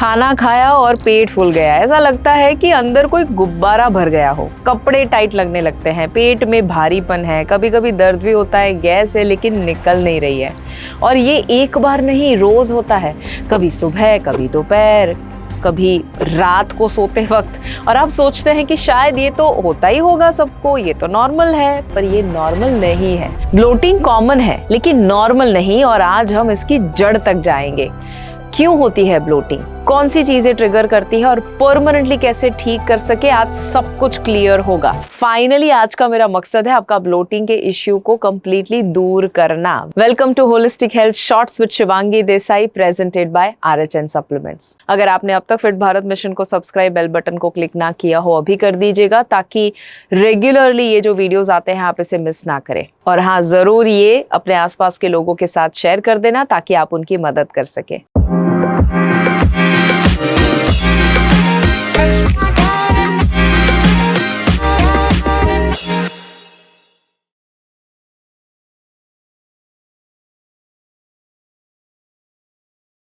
खाना खाया और पेट फूल गया, ऐसा लगता है कि अंदर कोई गुब्बारा भर गया हो। कपड़े टाइट लगने लगते हैं, पेट में भारीपन है, कभी कभी दर्द भी होता है, गैस है लेकिन निकल नहीं रही है। और ये एक बार नहीं, रोज होता है, कभी सुबह, कभी दोपहर, कभी रात को सोते वक्त। और आप सोचते हैं कि शायद ये तो होता ही होगा सबको, ये तो नॉर्मल है, पर ये नॉर्मल नहीं है। ब्लोटिंग कॉमन है लेकिन नॉर्मल नहीं, और आज हम इसकी जड़ तक जाएंगे। क्यों होती है ब्लोटिंग, कौन सी चीजें ट्रिगर करती है और परमानेंटली कैसे ठीक कर सके, आज सब कुछ क्लियर होगा। फाइनली आज का मेरा मकसद है आपका ब्लोटिंग के इश्यू को कंप्लीटली दूर करना। Welcome to holistic health shorts with Shivangi Desai, presented by RHN supplements. अगर आपने अब तक फिट भारत मिशन को सब्सक्राइब, बेल बटन को क्लिक ना किया हो, अभी कर दीजिएगा ताकि रेगुलरली ये जो वीडियोस आते हैं आप इसे मिस ना करें। और हाँ, जरूर ये अपने आसपास के लोगों के साथ शेयर कर देना ताकि आप उनकी मदद कर सके।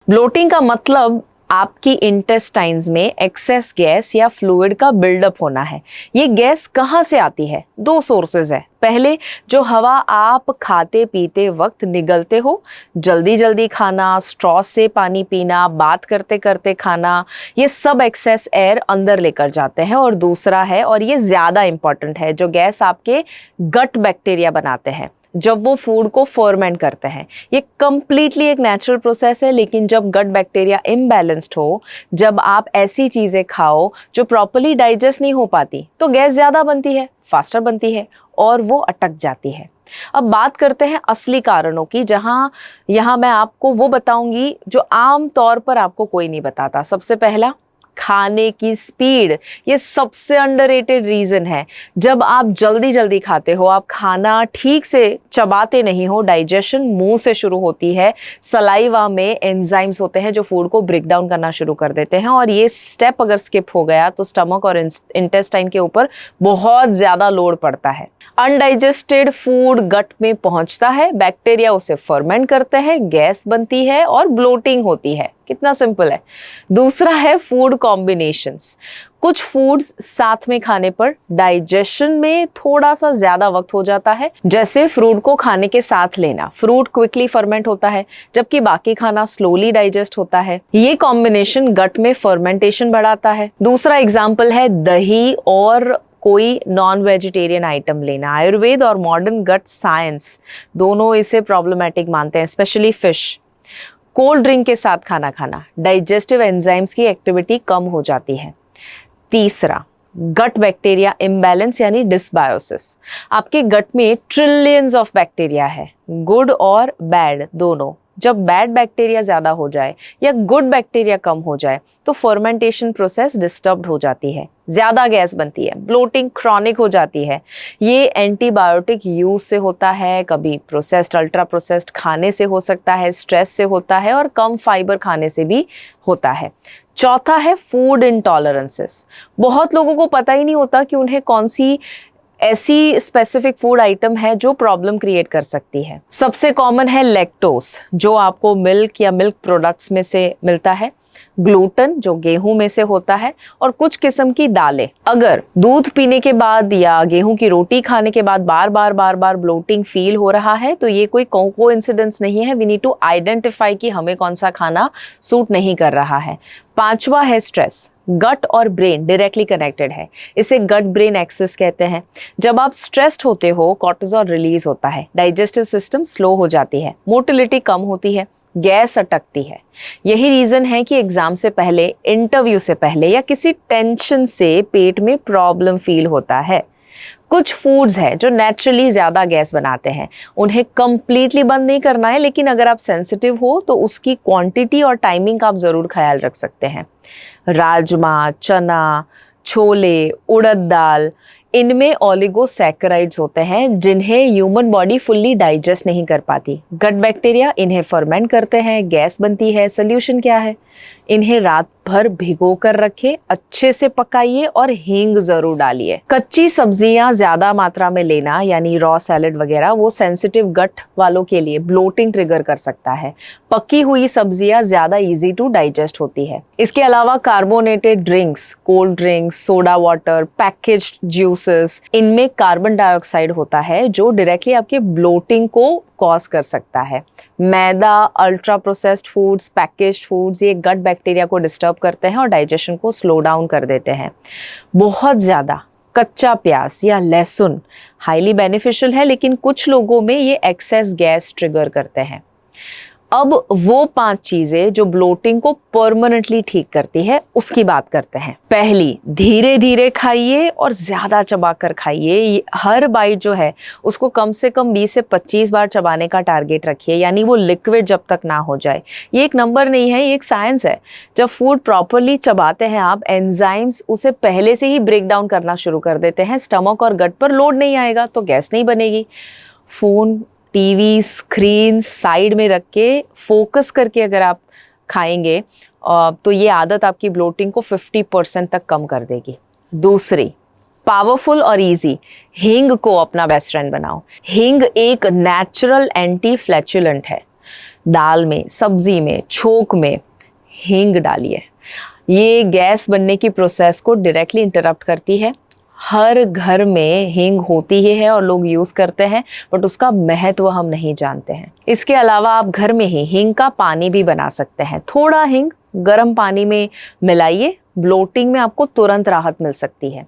ब्लोटिंग का मतलब आपकी इंटेस्टाइन्स में एक्सेस गैस या फ्लूइड का बिल्डअप होना है। ये गैस कहाँ से आती है? दो सोर्सेज है। पहले, जो हवा आप खाते पीते वक्त निगलते हो, जल्दी जल्दी खाना, स्ट्रॉ से पानी पीना, बात करते करते खाना, ये सब एक्सेस एयर अंदर लेकर जाते हैं। और दूसरा है, और ये ज्यादा इंपॉर्टेंट है, जो गैस आपके गट बैक्टीरिया बनाते हैं जब वो फूड को फर्मेंट करते हैं। ये कंप्लीटली एक नेचुरल प्रोसेस है, लेकिन जब गट बैक्टीरिया इम्बैलेंस्ड हो, जब आप ऐसी चीजें खाओ जो प्रॉपर्ली डाइजेस्ट नहीं हो पाती, तो गैस ज्यादा बनती है, फास्टर बनती है और वो अटक जाती है। अब बात करते हैं असली कारणों की, यहाँ मैं आपको वो बताऊंगी जो आम तौर पर आपको कोई नहीं बताता। सबसे पहला, खाने की स्पीड। ये सबसे अंडररेटेड रीजन है। जब आप जल्दी जल्दी खाते हो, आप खाना ठीक से चबाते नहीं हो, डाइजेशन मुंह से शुरू होती है, सलाइवा में एंजाइम्स होते हैं जो फूड को ब्रेक डाउन करना शुरू कर देते हैं, और ये स्टेप अगर स्किप हो गया तो स्टमक और इंटेस्टाइन के ऊपर बहुत ज्यादा लोड पड़ता है। अनडाइजेस्टेड फूड गट में पहुंचता है, बैक्टीरिया उसे फर्मेंट करते हैं, गैस बनती है और ब्लोटिंग होती है। कितना सिंपल है। दूसरा है फूड कॉम्बिनेशंस। कुछ फूड्स साथ में खाने पर डाइजेशन में थोड़ा सा ज्यादा वक्त हो जाता है, जैसे फ्रूट को खाने के साथ लेना। फ्रूट क्विकली फर्मेंट होता है जबकि बाकी खाना स्लोली डाइजेस्ट होता है। ये कॉम्बिनेशन गट में फर्मेंटेशन बढ़ाता है। दूसरा एग्जाम्पल है दही और कोई नॉन वेजिटेरियन आइटम लेना। आयुर्वेद और मॉडर्न गट साइंस दोनों इसे प्रॉब्लमेटिक मानते हैं, स्पेशली फिश। कोल्ड ड्रिंक के साथ खाना खाना, डाइजेस्टिव एंजाइम्स की एक्टिविटी कम हो जाती है। तीसरा, गट बैक्टीरिया इम्बैलेंस यानी डिसबायोसिस। आपके गट में ट्रिलियंस ऑफ बैक्टीरिया है, गुड और बैड दोनों। जब बैड बैक्टीरिया ज्यादा हो जाए या गुड बैक्टीरिया कम हो जाए तो फर्मेंटेशन प्रोसेस डिस्टर्ब्ड हो जाती है, ज्यादा गैस बनती है, ब्लोटिंग क्रॉनिक हो जाती है। ये एंटीबायोटिक यूज से होता है, कभी प्रोसेस्ड अल्ट्रा प्रोसेस्ड खाने से हो सकता है, स्ट्रेस से होता है और कम फाइबर खाने से भी होता है। चौथा है फूड इंटॉलरेंसेस। बहुत लोगों को पता ही नहीं होता कि उन्हें कौन सी ऐसी स्पेसिफिक फूड आइटम है जो प्रॉब्लम क्रिएट कर सकती है। सबसे कॉमन है लैक्टोस, जो आपको मिल्क या मिल्क प्रोडक्ट्स में से मिलता है, ग्लूटन जो गेहूं में से होता है, और कुछ किस्म की दालें। अगर दूध पीने के बाद या गेहूं की रोटी खाने के बाद बार बार ब्लोटिंग फील हो रहा है तो ये कोई कोइंसिडेंस नहीं है। वी नीड टू आइडेंटिफाई कि हमें कौन सा खाना सूट नहीं कर रहा है। पांचवा है स्ट्रेस। गट और ब्रेन डायरेक्टली कनेक्टेड है, इसे गट ब्रेन एक्सिस कहते हैं। जब आप स्ट्रेस्ड होते हो, कॉर्टिसोल रिलीज होता है, डाइजेस्टिव सिस्टम स्लो हो जाती है, मोटिलिटी कम होती है, गैस अटकती है। यही रीजन है कि एग्जाम से पहले, इंटरव्यू से पहले या किसी टेंशन से पेट में प्रॉब्लम फील होता है। कुछ फूड्स हैं जो नेचुरली ज्यादा गैस बनाते हैं, उन्हें कंप्लीटली बंद नहीं करना है, लेकिन अगर आप सेंसिटिव हो तो उसकी क्वांटिटी और टाइमिंग का आप जरूर ख्याल रख सकते हैं। राजमा, चना, छोले, उड़द दाल, इनमें ओलिगोसैकेराइड्स होते हैं जिन्हें ह्यूमन बॉडी फुल्ली डाइजेस्ट नहीं कर पाती। गट बैक्टीरिया इन्हें फर्मेंट करते हैं, गैस बनती है। सोल्यूशन क्या है? इन्हें रात भर भिगो कर रखे, अच्छे से पकाइए और हींग जरूर डालिए। कच्ची सब्जियां ज्यादा मात्रा में लेना यानी रॉ सैलेड वगैरह वो सेंसिटिव गट वालों के लिए ब्लोटिंग ट्रिगर कर सकता है। पकी हुई सब्जियां ज्यादा इजी टू डाइजेस्ट होती है। इसके अलावा carbonated drinks, cold drinks, soda water, packaged juices, इनमें कार्बन डाइऑक्साइड होता है जो डायरेक्टली आपके ब्लोटिंग को कॉज कर सकता है। मैदा, ultra processed foods, packaged foods ये गट बैक्टीरिया को डिस्टर्ब करते हैं और डाइजेशन को स्लो डाउन कर देते हैं। बहुत ज़्यादा कच्चा प्याज या लहसुन हाईली बेनिफिशियल है, लेकिन कुछ लोगों में ये एक्सेस गैस ट्रिगर करते हैं। अब वो 5 चीजें जो ब्लोटिंग को परमानेंटली ठीक करती है उसकी बात करते हैं। पहली, धीरे धीरे खाइए और ज्यादा चबा कर खाइए। हर बाइट जो है उसको कम से कम 20 से 25 बार चबाने का टारगेट रखिए, यानी वो लिक्विड जब तक ना हो जाए। ये एक नंबर नहीं है, ये एक साइंस है। जब फूड प्रॉपरली चबाते हैं आप, एंजाइम्स उसे पहले से ही ब्रेक डाउन करना शुरू कर देते हैं। स्टमक और गट पर लोड नहीं आएगा तो गैस नहीं बनेगी। फोन, टीवी, स्क्रीन साइड में रख के फोकस करके अगर आप खाएंगे तो ये आदत आपकी ब्लोटिंग को 50% तक कम कर देगी। दूसरी, पावरफुल और इजी, हींग को अपना बेस्ट फ्रेंड बनाओ। हींग एक नेचुरल एंटी फ्लैचुलेंट है। दाल में, सब्जी में, छोंक में हींग डालिए। ये गैस बनने की प्रोसेस को डायरेक्टली इंटरप्ट करती है। हर घर में हींग होती ही है और लोग यूज़ करते हैं, बट उसका महत्व हम नहीं जानते हैं। इसके अलावा आप घर में ही हींग का पानी भी बना सकते हैं। थोड़ा हींग गर्म पानी में मिलाइए, ब्लोटिंग में आपको तुरंत राहत मिल सकती है।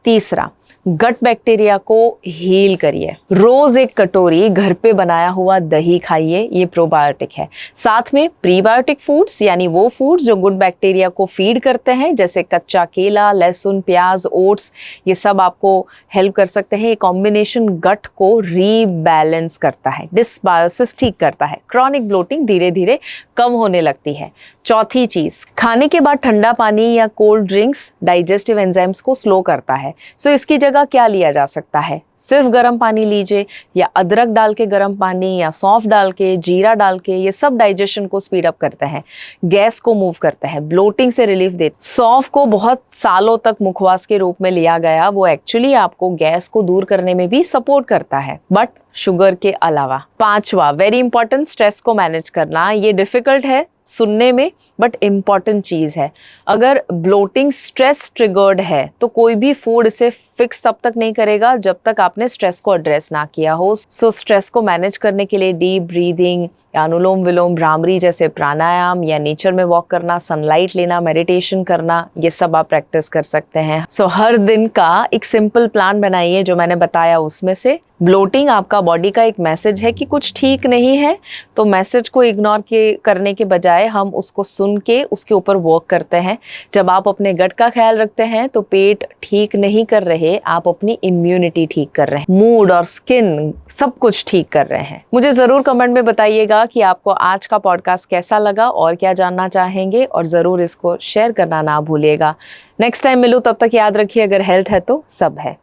तीसरा, गट बैक्टीरिया को हील करिए। रोज एक कटोरी घर पे बनाया हुआ दही खाइए, ये प्रोबायोटिक है। साथ में प्रीबायोटिक फूड्स यानी वो फूड्स जो गुड बैक्टीरिया को फीड करते हैं, जैसे कच्चा केला, लहसुन, प्याज, ओट्स, ये सब आपको हेल्प कर सकते हैं। ये कॉम्बिनेशन गट को रीबैलेंस करता है, डिसबायोसिस ठीक करता है। क्रॉनिक ब्लोटिंग धीरे धीरे कम होने लगती है। चौथी चीज, खाने के बाद ठंडा पानी या कोल्ड ड्रिंक्स डाइजेस्टिव एंजाइम्स को स्लो करता है। सो इसकी जगह क्या लिया जा सकता है? सिर्फ गर्म पानी लीजिए, या अदरक डाल के गर्म पानी, या सौंफ डाल के, जीरा डाल के। ये सब डाइजेशन को स्पीड अप करते हैं, गैस को मूव करते हैं, ब्लोटिंग से रिलीफ देते। सौंफ को बहुत सालों तक मुखवास के रूप में लिया गया, वो एक्चुअली आपको गैस को दूर करने में भी सपोर्ट करता है, बट शुगर के अलावा। पांचवा, वेरी इंपॉर्टेंट, स्ट्रेस को मैनेज करना। ये डिफिकल्ट है सुनने में, बट इम्पॉर्टेंट चीज है। अगर ब्लोटिंग स्ट्रेस ट्रिगर्ड है तो कोई भी फूड इसे फिक्स तब तक नहीं करेगा जब तक आपने स्ट्रेस को एड्रेस ना किया हो। सो स्ट्रेस को मैनेज करने के लिए डीप ब्रीदिंग या अनुलोम विलोम, भ्रामरी जैसे प्राणायाम, या नेचर में वॉक करना, सनलाइट लेना, मेडिटेशन करना, ये सब आप प्रैक्टिस कर सकते हैं। सो हर दिन का एक सिंपल प्लान बनाइए जो मैंने बताया उसमें से। ब्लोटिंग आपका बॉडी का एक मैसेज है कि कुछ ठीक नहीं है, तो मैसेज को इग्नोर करने के बजाय हम उसको सुन के उसके ऊपर वर्क करते हैं। जब आप अपने गट का ख्याल रखते हैं तो पेट ठीक नहीं कर रहे, आप अपनी इम्यूनिटी ठीक कर रहे हैं, मूड और स्किन सब कुछ ठीक कर रहे हैं। मुझे जरूर कमेंट में बताइएगा कि आपको आज का पॉडकास्ट कैसा लगा और क्या जानना चाहेंगे, और जरूर इसको शेयर करना ना भूलिएगा। नेक्स्ट टाइम मिलूं, तब तक याद रखिए, अगर हेल्थ है तो सब है।